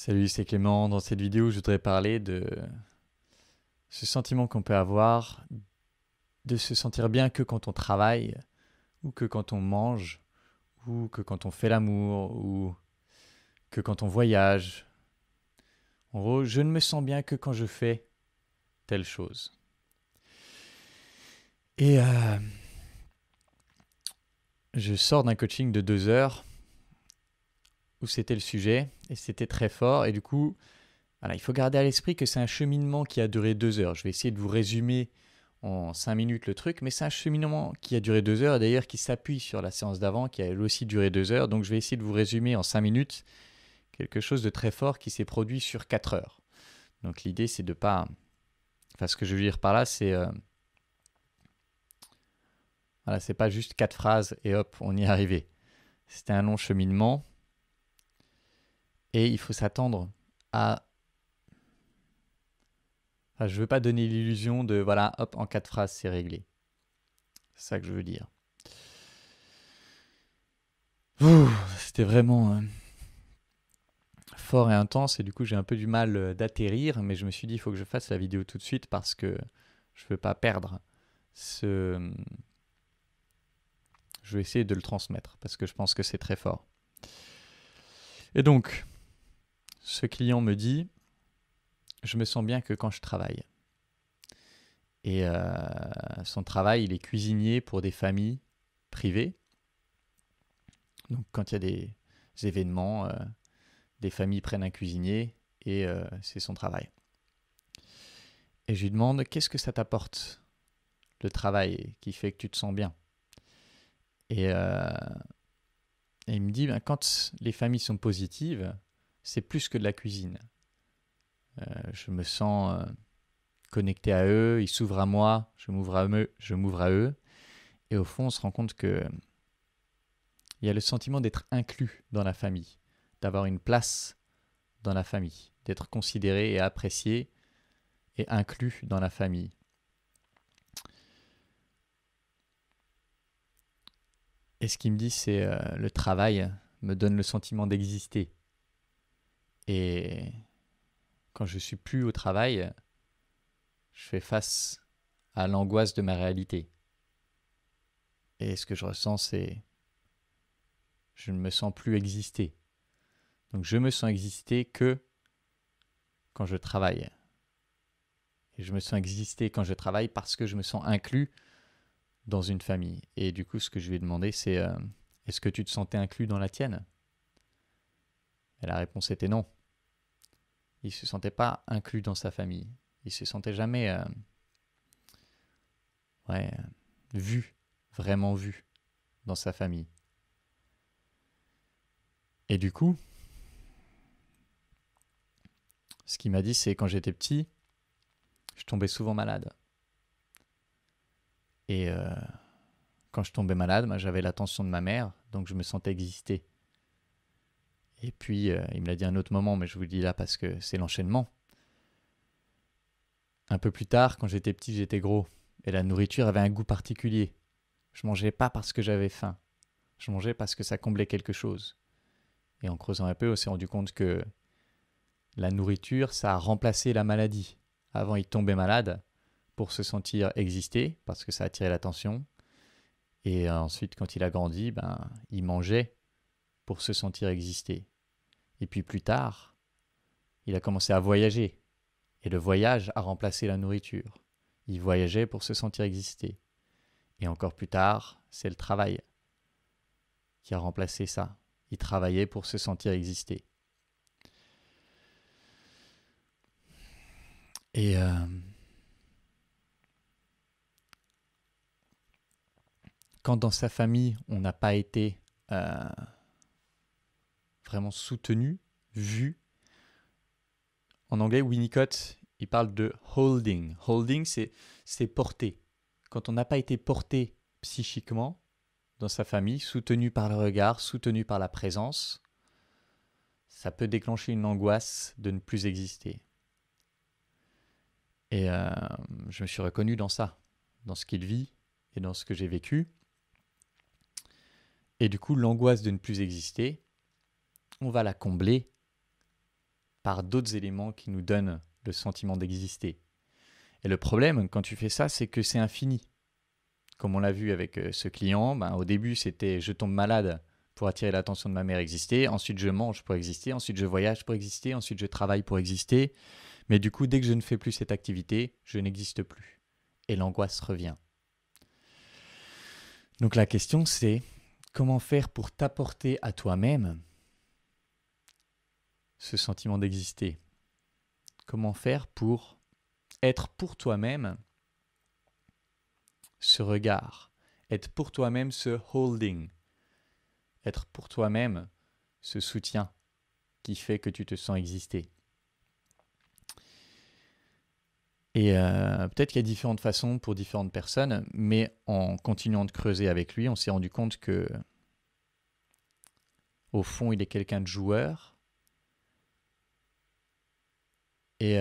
Salut, c'est Clément. Dans cette vidéo, je voudrais parler de ce sentiment qu'on peut avoir de se sentir bien que quand on travaille, ou que quand on mange, ou que quand on fait l'amour, ou que quand on voyage. En gros, je ne me sens bien que quand je fais telle chose. Et je sors d'un coaching de 2 heures où c'était le sujet, et c'était très fort. Et du coup, voilà, il faut garder à l'esprit que c'est un cheminement qui a duré 2 heures. Je vais essayer de vous résumer en 5 minutes le truc, mais c'est un cheminement qui a duré 2 heures, et d'ailleurs qui s'appuie sur la séance d'avant, qui a elle aussi duré 2 heures. Donc je vais essayer de vous résumer en 5 minutes quelque chose de très fort qui s'est produit sur 4 heures. Donc l'idée, c'est de pas... Enfin, ce que je veux dire par là, c'est... voilà, c'est pas juste 4 phrases et hop, on y est arrivé. C'était un long cheminement, et il faut s'attendre à... Enfin, je veux pas donner l'illusion de, voilà, hop, en 4 phrases, c'est réglé. C'est ça que je veux dire. Ouh, c'était vraiment fort et intense, et du coup j'ai un peu du mal d'atterrir, mais je me suis dit il faut que je fasse la vidéo tout de suite parce que je veux pas perdre ce... Je vais essayer de le transmettre parce que je pense que c'est très fort. Et donc, ce client me dit, je me sens bien que quand je travaille. Et son travail, il est cuisinier pour des familles privées. Donc quand il y a des événements, des familles prennent un cuisinier et c'est son travail. Et je lui demande, qu'est-ce que ça t'apporte, le travail qui fait que tu te sens bien? Et, et il me dit, ben, quand les familles sont positives, c'est plus que de la cuisine. Je me sens connecté à eux, ils s'ouvrent à moi, je m'ouvre à eux. Et au fond, on se rend compte que il y a le sentiment d'être inclus dans la famille, d'avoir une place dans la famille, d'être considéré et apprécié et inclus dans la famille. Et ce qu'il me dit, c'est le travail me donne le sentiment d'exister. Et quand je suis plus au travail, je fais face à l'angoisse de ma réalité. Et ce que je ressens, c'est je ne me sens plus exister. Donc je me sens exister que quand je travaille. Et je me sens exister quand je travaille parce que je me sens inclus dans une famille. Et du coup, ce que je lui ai demandé, c'est est-ce que tu te sentais inclus dans la tienne? Et la réponse était non. Il ne se sentait pas inclus dans sa famille. Il se sentait jamais ouais, vu, vraiment vu dans sa famille. Et du coup, ce qu'il m'a dit, c'est quand j'étais petit, je tombais souvent malade. Et quand je tombais malade, moi, j'avais l'attention de ma mère, donc je me sentais exister. Et puis, il me l'a dit à un autre moment, mais je vous le dis là parce que c'est l'enchaînement. Un peu plus tard, quand j'étais petit, j'étais gros. Et la nourriture avait un goût particulier. Je mangeais pas parce que j'avais faim. Je mangeais parce que ça comblait quelque chose. Et en creusant un peu, on s'est rendu compte que la nourriture, ça a remplacé la maladie. Avant, il tombait malade pour se sentir exister, parce que ça attirait l'attention. Et ensuite, quand il a grandi, ben, il mangeait pour se sentir exister. Et puis plus tard, il a commencé à voyager. Et le voyage a remplacé la nourriture. Il voyageait pour se sentir exister. Et encore plus tard, c'est le travail qui a remplacé ça. Il travaillait pour se sentir exister. Et quand dans sa famille, on n'a pas été vraiment soutenu, vu, en anglais, Winnicott, il parle de holding. Holding, c'est porter. Quand on n'a pas été porté psychiquement dans sa famille, soutenu par le regard, soutenu par la présence, ça peut déclencher une angoisse de ne plus exister. Et je me suis reconnu dans ça, dans ce qu'il vit et dans ce que j'ai vécu. Et du coup, l'angoisse de ne plus exister, on va la combler par d'autres éléments qui nous donnent le sentiment d'exister. Et le problème, quand tu fais ça, c'est que c'est infini. Comme on l'a vu avec ce client, au début, c'était je tombe malade pour attirer l'attention de ma mère exister, ensuite je mange pour exister, ensuite je voyage pour exister, ensuite je travaille pour exister. Mais du coup, dès que je ne fais plus cette activité, je n'existe plus. Et l'angoisse revient. Donc la question c'est, comment faire pour t'apporter à toi-même ce sentiment d'exister? Comment faire pour être pour toi-même ce regard, être pour toi-même ce holding, être pour toi-même ce soutien qui fait que tu te sens exister. Et peut-être qu'il y a différentes façons pour différentes personnes, mais en continuant de creuser avec lui, on s'est rendu compte que, au fond, il est quelqu'un de joueur. Et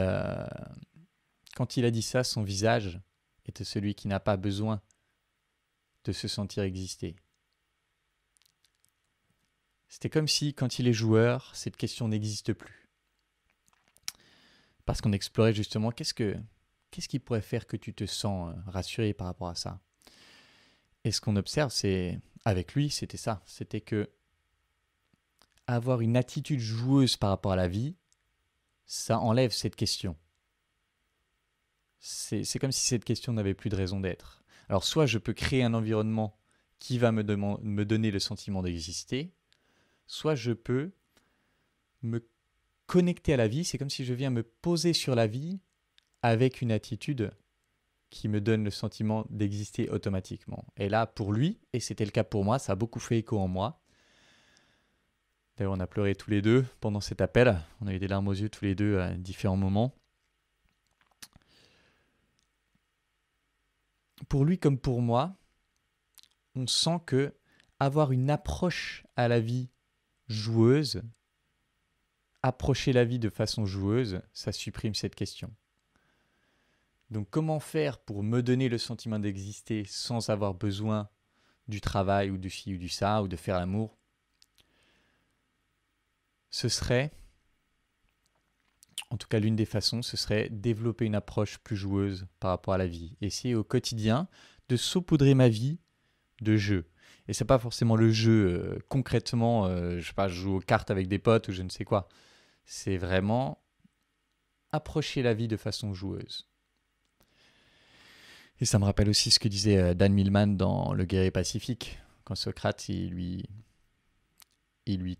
quand il a dit ça, son visage était celui qui n'a pas besoin de se sentir exister. C'était comme si, quand il est joueur, cette question n'existe plus. Parce qu'on explorait justement qu'est-ce qui pourrait faire que tu te sens rassuré par rapport à ça. Et ce qu'on observe, c'est avec lui, c'était ça. C'était que avoir une attitude joueuse par rapport à la vie, ça enlève cette question. C'est comme si cette question n'avait plus de raison d'être. Alors soit je peux créer un environnement qui va me donner le sentiment d'exister, soit je peux me connecter à la vie. C'est comme si je viens me poser sur la vie avec une attitude qui me donne le sentiment d'exister automatiquement. Et là, pour lui, et c'était le cas pour moi, ça a beaucoup fait écho en moi. D'ailleurs, on a pleuré tous les deux pendant cet appel. On a eu des larmes aux yeux tous les deux à différents moments. Pour lui comme pour moi, on sent que avoir une approche à la vie joueuse, approcher la vie de façon joueuse, ça supprime cette question. Donc comment faire pour me donner le sentiment d'exister sans avoir besoin du travail ou du ci ou du ça ou de faire l'amour? Ce serait, en tout cas l'une des façons, ce serait développer une approche plus joueuse par rapport à la vie. Essayer au quotidien de saupoudrer ma vie de jeux. Et c'est pas forcément le jeu concrètement, je sais pas, je joue aux cartes avec des potes ou je ne sais quoi. C'est vraiment approcher la vie de façon joueuse. Et ça me rappelle aussi ce que disait Dan Millman dans Le Guerrier Pacifique, quand Socrate il lui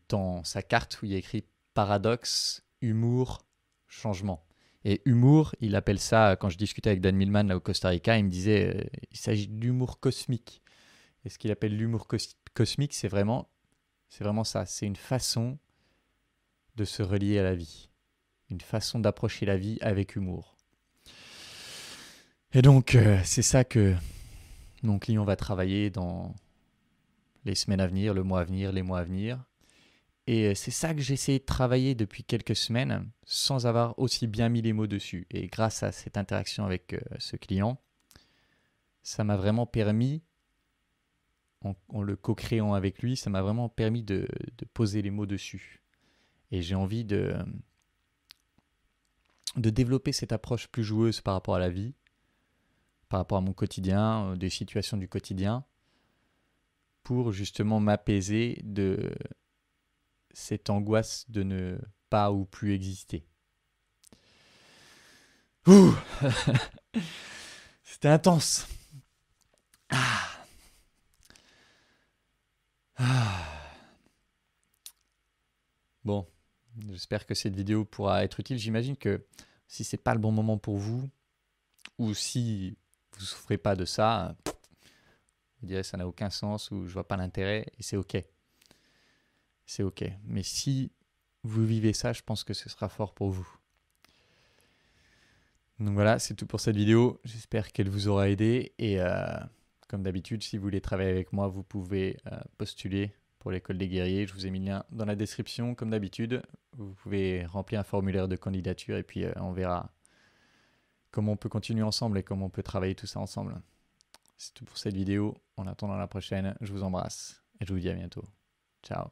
tend sa carte où il y a écrit paradoxe, humour, changement. Et humour, il appelle ça, quand je discutais avec Dan Millman là au Costa Rica, il me disait il s'agit d'humour cosmique. Et ce qu'il appelle l'humour cosmique, c'est vraiment ça. C'est une façon de se relier à la vie. Une façon d'approcher la vie avec humour. Et donc, c'est ça que mon client va travailler dans les semaines à venir, le mois à venir, les mois à venir. Et c'est ça que j'ai essayé de travailler depuis quelques semaines sans avoir aussi bien mis les mots dessus. Et grâce à cette interaction avec ce client, ça m'a vraiment permis, en le co-créant avec lui, ça m'a vraiment permis de poser les mots dessus. Et j'ai envie de développer cette approche plus joueuse par rapport à la vie, par rapport à mon quotidien, des situations du quotidien, pour justement m'apaiser de cette angoisse de ne pas ou plus exister. Ouh C'était intense. Bon, j'espère que cette vidéo pourra être utile. J'imagine que si c'est pas le bon moment pour vous, ou si vous ne souffrez pas de ça, vous direz ça n'a aucun sens ou je vois pas l'intérêt, et c'est ok. C'est ok. Mais si vous vivez ça, je pense que ce sera fort pour vous. Donc voilà, c'est tout pour cette vidéo. J'espère qu'elle vous aura aidé. Et comme d'habitude, si vous voulez travailler avec moi, vous pouvez postuler pour l'école des guerriers. Je vous ai mis le lien dans la description. Comme d'habitude, vous pouvez remplir un formulaire de candidature et puis on verra comment on peut continuer ensemble et comment on peut travailler tout ça ensemble. C'est tout pour cette vidéo. En attendant la prochaine, je vous embrasse et je vous dis à bientôt. Ciao.